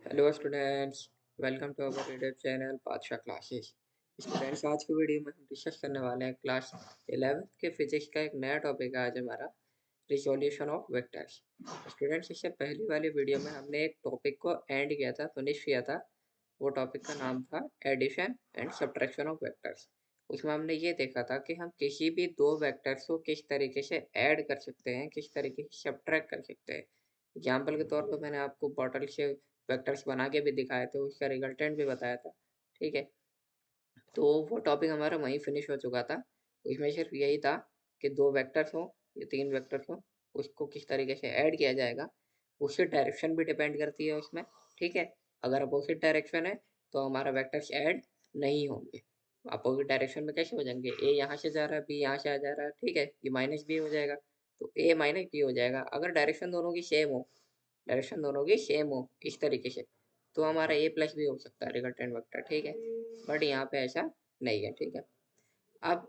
Hello students, welcome to our YouTube channel Patshah classes. Students, आज की video में हम डिस्कस करने वाले हैं क्लास 11th के फिजिक्स का एक नया टॉपिक है आज हमारा, रिजोल्यूशन ऑफ वेक्टर्स। स्टूडेंट्स, इससे पहली वाली वीडियो में हमने एक टॉपिक को एंड किया था, फिनिश किया था। वो टॉपिक का नाम था addition and subtraction of vectors. उसमें हमने ये देखा था कि हम किसी भी दो वेक्टर्स को किस तरीके से ऐड कर सकते हैं, किस तरीके से सब्ट्रैक्ट कर सकते हैं। एग्जाम्पल के तौर पर मैंने आपको बॉटल से वेक्टर्स बना के भी दिखाए थे, उसका रिजल्टेंट भी बताया था। ठीक है, तो वो टॉपिक हमारा वहीं फिनिश हो चुका था। उसमें सिर्फ यही था कि दो वेक्टर्स हो या तीन वेक्टर्स हो, उसको किस तरीके से ऐड किया जाएगा। उससे डायरेक्शन भी डिपेंड करती है उसमें। ठीक है, अगर अपोजिट डायरेक्शन है तो हमारा वेक्टर्स ऐड नहीं होंगे। अपोजिट डायरेक्शन में कैसे हो जाएंगे, ए यहाँ से जा रहा है, बी यहाँ से आ जा रहा है, ठीक है, ये माइनस बी हो जाएगा, तो ए माइनस बी हो जाएगा। अगर डायरेक्शन दोनों की सेम हो, डायरेक्शन दोनों की सेम हो इस तरीके से, तो हमारा ए प्लस भी हो सकता है रिजल्टेंट वेक्टर। ठीक है, बट यहाँ पे ऐसा नहीं है। ठीक है, अब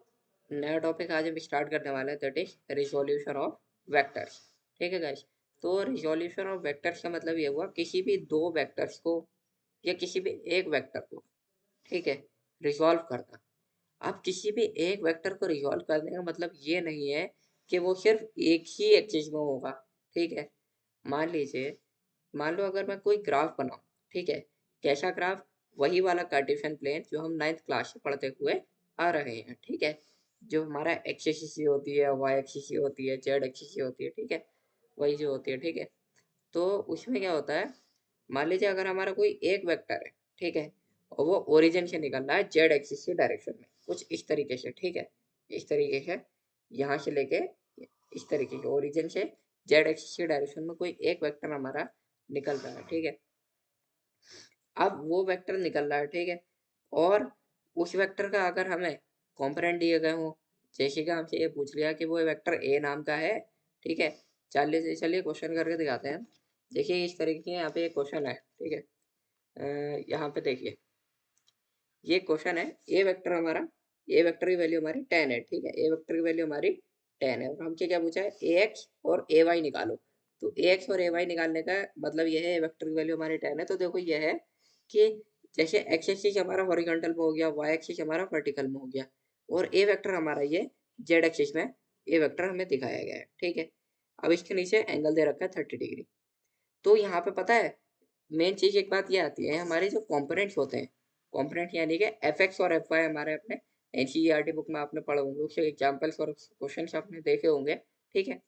नया टॉपिक आज हम स्टार्ट करने वाले हैं, that is resolution of vectors. ठीक है गाइस, तो रिजोल्यूशन ऑफ वेक्टर्स का मतलब ये हुआ किसी भी दो वेक्टर्स को या किसी भी एक वेक्टर को, ठीक है, रिजॉल्व करना। अब किसी भी एक वेक्टर को रिजॉल्व करने का मतलब ये नहीं है कि वो सिर्फ एक ही एक्सिस में होगा। ठीक है, मान लीजिए, मान लो अगर मैं कोई ग्राफ बनाऊं, ठीक है, कैसा ग्राफ, वही वाला कार्टेशियन प्लेन जो हम 9th क्लास से पढ़ते हुए आ रहे हैं। ठीक है, जो हमारा एक्स एक्सिस होती है, वाई एक्सिस होती है, जेड एक्सिस होती है, ठीक है, वही जो होती है। ठीक है, तो उसमें क्या होता है, मान लीजिए अगर हमारा कोई एक वेक्टर है, ठीक है, और वो ओरिजिन से निकल रहा है जेड एक्सिस की डायरेक्शन में, कुछ इस तरीके से। ठीक है, इस तरीके से, यहाँ से लेके इस तरीके से ओरिजिन से जेड एक्सिस की डायरेक्शन में कोई एक वेक्टर हमारा निकल रहा है। ठीक है, अब वो वेक्टर निकल रहा है, ठीक है, और उस वेक्टर का अगर हमें कॉम्पोनेंट दिए गए हो, जैसे कि हमसे ये पूछ लिया कि वो वेक्टर ए नाम का है। ठीक है, चलिए चलिए क्वेश्चन करके दिखाते हैं। देखिए इस तरीके के यहाँ पे एक क्वेश्चन है। ठीक है, यहाँ पे देखिए, ये क्वेश्चन है, ए वेक्टर हमारा, ए वेक्टर की वैल्यू हमारी 10 है। ठीक है, ए वेक्टर की वैल्यू हमारी 10 है, और हमसे क्या पूछा है, ए एक्स और ए वाई निकालो। तो ए एक्स और ए वाई निकालने का मतलब ये है, ए वेक्टर की वैल्यू हमारी 10 है, तो देखो ये है कि जैसे एक्स एक्सिस हमारा हॉरिजॉन्टल में हो गया, वाई एक्सिस हमारा वर्टिकल में हो गया, और ए वेक्टर हमारा ये जेड एक्सिस में ए वेक्टर हमें दिखाया गया है। ठीक है, अब इसके नीचे एंगल दे रखा है 30 डिग्री। तो यहाँ पे पता है, मेन चीज एक बात ये आती है, हमारे जो कंपोनेंट्स होते हैं, कंपोनेंट यानी कि एफ एक्स और एफ वाई हमारे अपने एनसीईआरटी बुक में आपने पढ़े होंगे, उसके एग्जाम्पल्स और क्वेश्चन आपने देखे होंगे। ठीक है,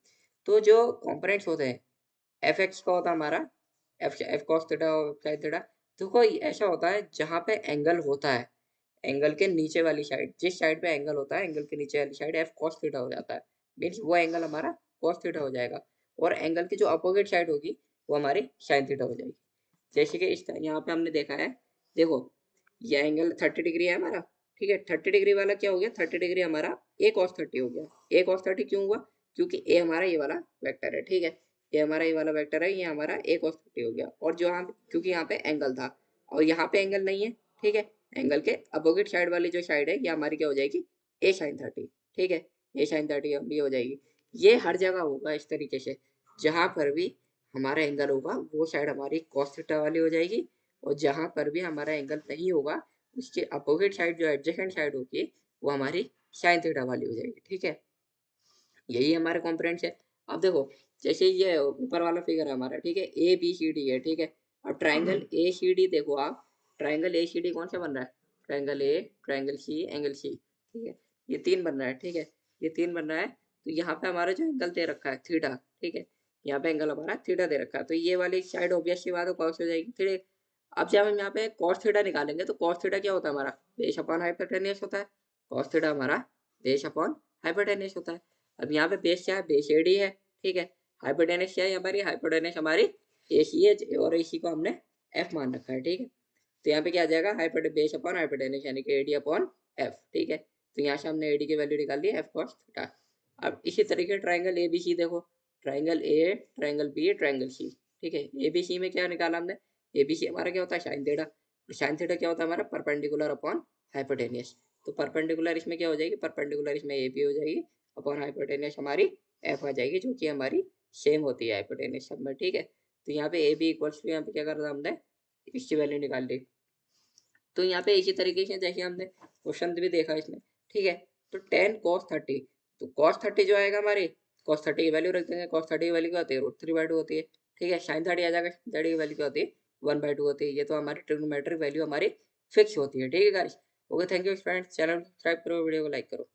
तो जो कंपोनेंट्स होते हैं, एफ एक्स का होता है हमारा एफ एफ कॉस थीटा और साइन थीटा। तो कोई ऐसा होता है जहाँ पे एंगल होता है, एंगल के नीचे वाली साइड, जिस साइड पे एंगल होता है एंगल के नीचे वाली साइड एफ कॉस थीटा हो जाता है, मीन्स वो एंगल हमारा कॉस थीटा हो जाएगा, और एंगल की जो अपोजिट साइड होगी वो हमारी साइन थीटा हो जाएगी। जैसे कि इस यहाँ पे हमने देखा है, देखो ये एंगल 30 डिग्री है हमारा। ठीक है, 30 डिग्री वाला क्या हो गया, 30 डिग्री हमारा ए कॉस 30 हो गया। ए कॉस 30 क्यों हुआ, क्योंकि ए हमारा ये वाला वेक्टर है। ठीक है, ये हमारा ये वाला वेक्टर है, ये हमारा ए कॉस 30 हो गया, और जो हम, क्योंकि यहाँ पे एंगल था और यहाँ पे एंगल नहीं है। ठीक है, एंगल के अपोजिट साइड वाली जो साइड है ये हमारी क्या हो जाएगी, ए साइन 30। ठीक है, ए साइन 30 ये हो जाएगी। ये हर जगह होगा इस तरीके से, जहां पर भी हमारा एंगल होगा वो साइड हमारी कॉस थीटा वाली हो जाएगी, और जहां पर भी हमारा एंगल नहीं होगा उसके अपोजिट साइड जो एडजेसेंट साइड होगी वो हमारी साइन थीटा वाली हो जाएगी। ठीक है, यही हमारे कॉम्पोनेंट्स है। अब देखो, जैसे ये ऊपर वाला फिगर है हमारा, ठीक है, ए बी सी डी है। ठीक है, अब ट्राइंगल ए सी डी देखो आप, ट्राइंगल ए सी डी कौन सा बन रहा है, triangle A, triangle C, angle C. ठीक है, ये तीन बन रहा है। ठीक है, ये तीन बन रहा है, तो यहाँ पे हमारा जो एंगल दे रखा है थीटा, ठीक है, यहाँ पे एंगल हमारा थीटा दे रखा है, तो ये वाली साइड ऑब्वियस सी बात है कॉस हो जाएगी। फिर अब जब हम यहाँ पे कॉस थीटा निकालेंगे तो कॉस थीटा क्या होता है हमारा, बेस अपॉन हाइपोटेन्यूस होता है। कॉस थीटा हमारा बेस अपॉन हाइपोटेन्यूस होता है। अब यहाँ पे बेस क्या है, बेस एडी है। ठीक है, हाइपोटेनस क्या है हमारी, हाइपोटेनस हमारी एसी है, और एसी को हमने एफ मान रखा है। ठीक है, तो यहाँ पे क्या आ जाएगा, हाइपोटे बेस अपॉन हाइपोटेनस यानी कि एडी अपॉन एफ। ठीक है, तो यहाँ से हमने एडी की वैल्यू निकाल ली एफ कॉस थीटा। अब इसी तरीके ट्राइंगल ए बी सी देखो, triangle A, triangle B, triangle C. ठीक है, ए बी सी में क्या निकाला हमने, ए बी सी हमारा क्या होता है साइन थीटा, और साइन थीटा क्या होता है हमारा परपेंडिकुलर अपॉन हाइपोटेनियस। तो परपेंडिकुलर इसमें क्या हो जाएगी, परपेंडिकुलर इसमें ए बी हो जाएगी, अपॉन हाइपोटेनियस हमारी एफ आ जाएगी, जो कि हमारी सेम होती है हाइपोटेनियस सब में। ठीक है, तो यहाँ पे ए बी इक्वल्स टू, यहाँ पे क्या कर रहा हमने, इसकी वैल्यू निकाल ली। तो यहाँ पे इसी तरीके से जैसे हमने क्वेश्चन भी देखा इसमें, ठीक है। तो 10 cos 30, तो cos 30 जो आएगा हमारे, cos 30 की वैल्यू रख देंगे। cos 30 की वैल्यू क्या होती है, √3/2 होती है, ठीक है। sin 30 आ जाएगा, sin 30 की वैल्यू क्या होती है, 1/2 होती है। ये तो हमारी ट्रिग्नोमेट्रिक वैल्यू हमारी फिक्स होती है, ठीक है guys. Okay, thank you friends, channel subscribe करो, वीडियो को लाइक करो।